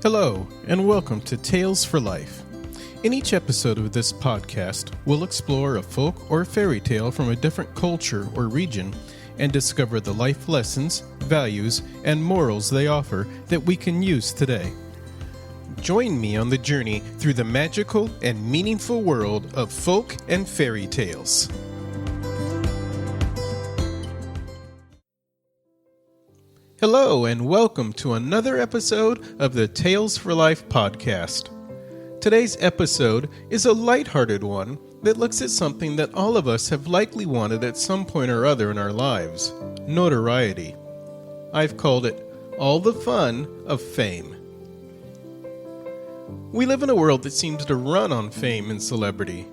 Hello, and welcome to Tales for Life. In each episode of this podcast, we'll explore a folk or fairy tale from a different culture or region and discover the life lessons, values, and morals they offer that we can use today. Join me on the journey through the magical and meaningful world of folk and fairy tales. Hello, and welcome to another episode of the Tales for Life podcast. Today's episode is a lighthearted one that looks at something that all of us have likely wanted at some point or other in our lives: notoriety. I've called it All the Fun of Fame. We live in a world that seems to run on fame and celebrity.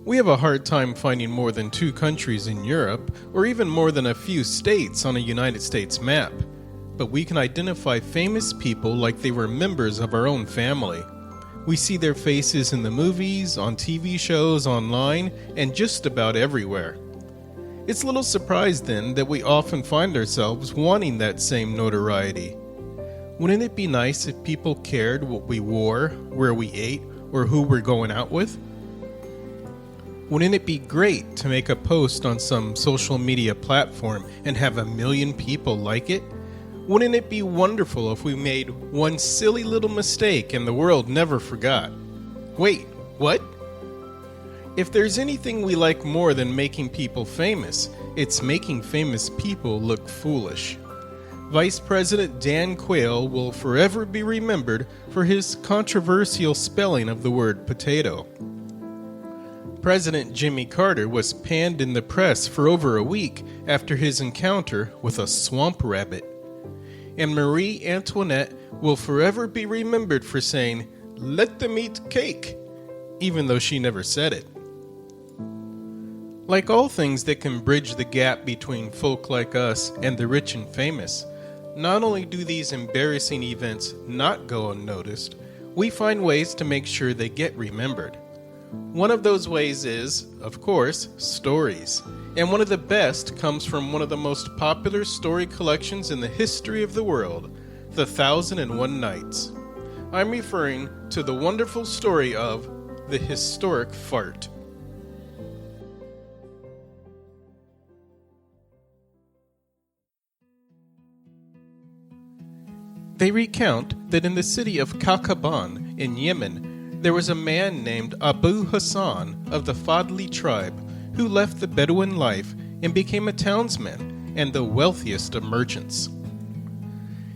We have a hard time finding more than 2 countries in Europe, or even more than a few states on a United States map. But we can identify famous people like they were members of our own family. We see their faces in the movies, on TV shows, online, and just about everywhere. It's a little surprise then that we often find ourselves wanting that same notoriety. Wouldn't it be nice if people cared what we wore, where we ate, or who we're going out with? Wouldn't it be great to make a post on some social media platform and have 1 million people like it? Wouldn't it be wonderful if we made one silly little mistake and the world never forgot? Wait, what? If there's anything we like more than making people famous, it's making famous people look foolish. Vice President Dan Quayle will forever be remembered for his controversial spelling of the word potato. President Jimmy Carter was panned in the press for over a week after his encounter with a swamp rabbit. And Marie Antoinette will forever be remembered for saying, "Let them eat cake," even though she never said it. Like all things that can bridge the gap between folk like us and the rich and famous, not only do these embarrassing events not go unnoticed, we find ways to make sure they get remembered. One of those ways is, of course, stories. And one of the best comes from one of the most popular story collections in the history of the world, The 1001 Nights. I'm referring to the wonderful story of the historic fart. They recount that in the city of Kakaban in Yemen, there was a man named Abu Hassan of the Fadli tribe who left the Bedouin life and became a townsman and the wealthiest of merchants.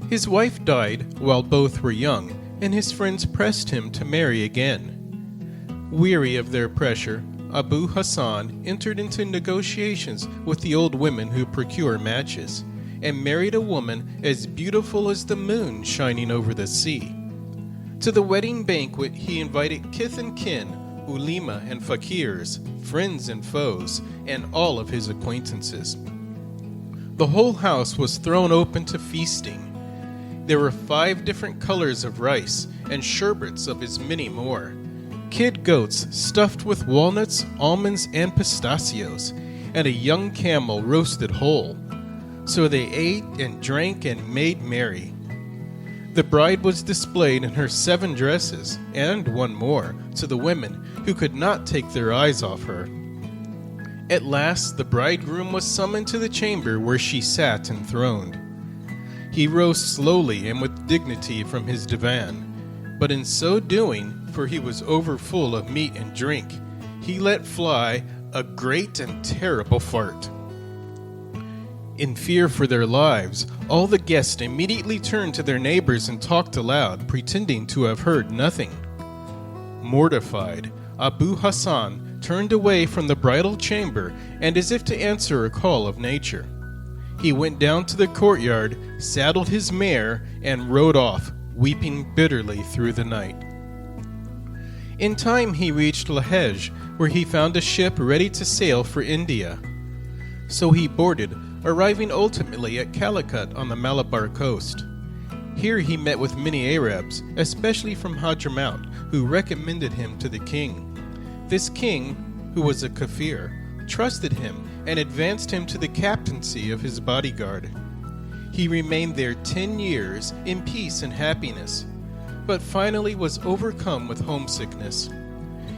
His wife died while both were young, and his friends pressed him to marry again. Weary of their pressure, Abu Hassan entered into negotiations with the old women who procure matches, and married a woman as beautiful as the moon shining over the sea. To the wedding banquet he invited kith and kin, ulema and fakirs, friends and foes, and all of his acquaintances. The whole house was thrown open to feasting. There were 5 different colors of rice, and sherbets of as many more. Kid goats stuffed with walnuts, almonds, and pistachios, and a young camel roasted whole. So they ate and drank and made merry. The bride was displayed in her 7 dresses, and one more, to the women who could not take their eyes off her. At last the bridegroom was summoned to the chamber where she sat enthroned. He rose slowly and with dignity from his divan, but in so doing, for he was overfull of meat and drink, he let fly a great and terrible fart. In fear for their lives, all the guests immediately turned to their neighbors and talked aloud, pretending to have heard nothing. Mortified, Abu Hassan turned away from the bridal chamber, and as if to answer a call of nature, he went down to the courtyard, saddled his mare, and rode off, weeping bitterly through the night. In time he reached Lahej, where he found a ship ready to sail for India. So he boarded, arriving ultimately at Calicut on the Malabar coast. Here he met with many Arabs, especially from Hadramaut, who recommended him to the king. This king, who was a kafir, trusted him and advanced him to the captaincy of his bodyguard. He remained there 10 years in peace and happiness. but finally was overcome with homesickness.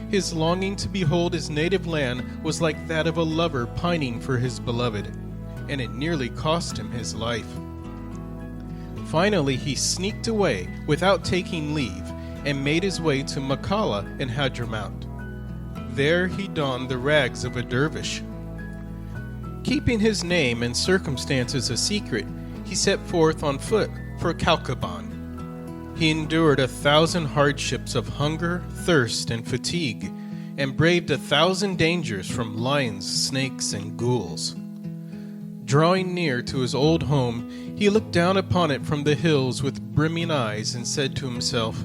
His longing to behold his native land was like that of a lover pining for his beloved, and it nearly cost him his life. Finally, he sneaked away without taking leave and made his way to Makalla in Hadramaut. There he donned the rags of a dervish. Keeping his name and circumstances a secret, he set forth on foot for Kalkaban. He endured 1,000 hardships of hunger, thirst, and fatigue, and braved 1,000 dangers from lions, snakes, and ghouls. Drawing near to his old home, he looked down upon it from the hills with brimming eyes and said to himself,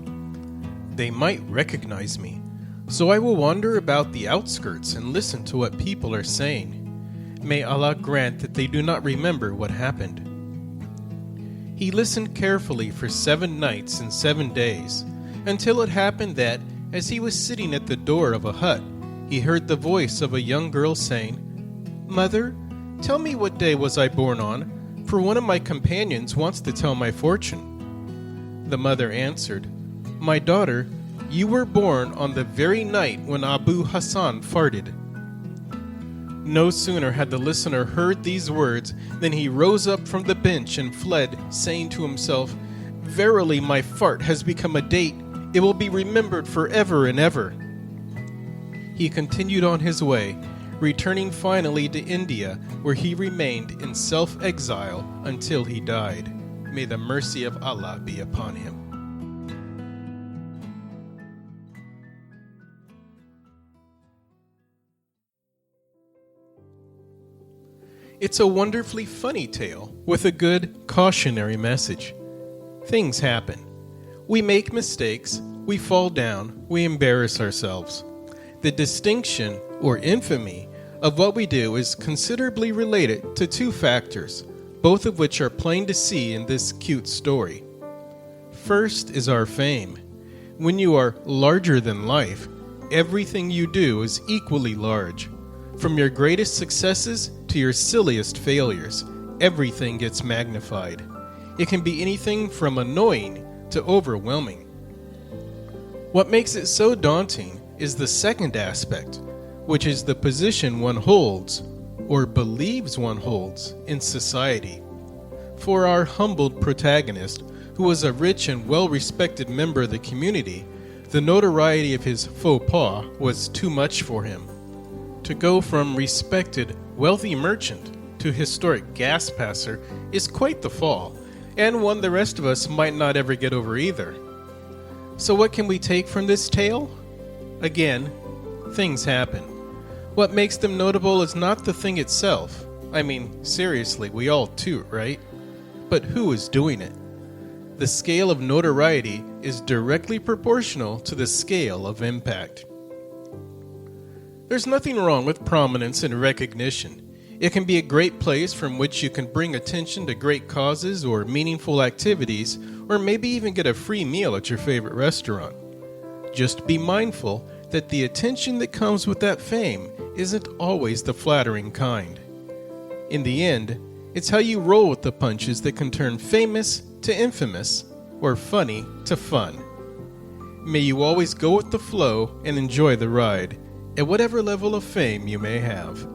"They might recognize me, so I will wander about the outskirts and listen to what people are saying. May Allah grant that they do not remember what happened." He listened carefully for 7 nights and 7 days, until it happened that, as he was sitting at the door of a hut, he heard the voice of a young girl saying, "Mother, tell me what day was I born on, for one of my companions wants to tell my fortune." The mother answered, "My daughter, you were born on the very night when Abu Hassan farted." No sooner had the listener heard these words than he rose up from the bench and fled, saying to himself, "Verily my fart has become a date. It will be remembered forever and ever." He continued on his way, returning finally to India, where he remained in self-exile until he died. May the mercy of Allah be upon him. It's a wonderfully funny tale with a good cautionary message. Things happen. We make mistakes, we fall down, we embarrass ourselves. The distinction, or infamy, of what we do is considerably related to 2 factors, both of which are plain to see in this cute story. First is our fame. When you are larger than life, everything you do is equally large. From your greatest successes to your silliest failures, everything gets magnified. It can be anything from annoying to overwhelming. What makes it so daunting is the second aspect, which is the position one holds, or believes one holds, in society. For our humbled protagonist, who was a rich and well-respected member of the community, the notoriety of his faux pas was too much for him. To go from respected, wealthy merchant to historic gas passer is quite the fall, and one the rest of us might not ever get over either. So what can we take from this tale? Again, things happen. What makes them notable is not the thing itself. I mean, seriously, we all toot, right? But who is doing it? The scale of notoriety is directly proportional to the scale of impact. There's nothing wrong with prominence and recognition. It can be a great place from which you can bring attention to great causes or meaningful activities, or maybe even get a free meal at your favorite restaurant. Just be mindful that the attention that comes with that fame isn't always the flattering kind. In the end, it's how you roll with the punches that can turn famous to infamous, or funny to fun. May you always go with the flow and enjoy the ride, at whatever level of fame you may have.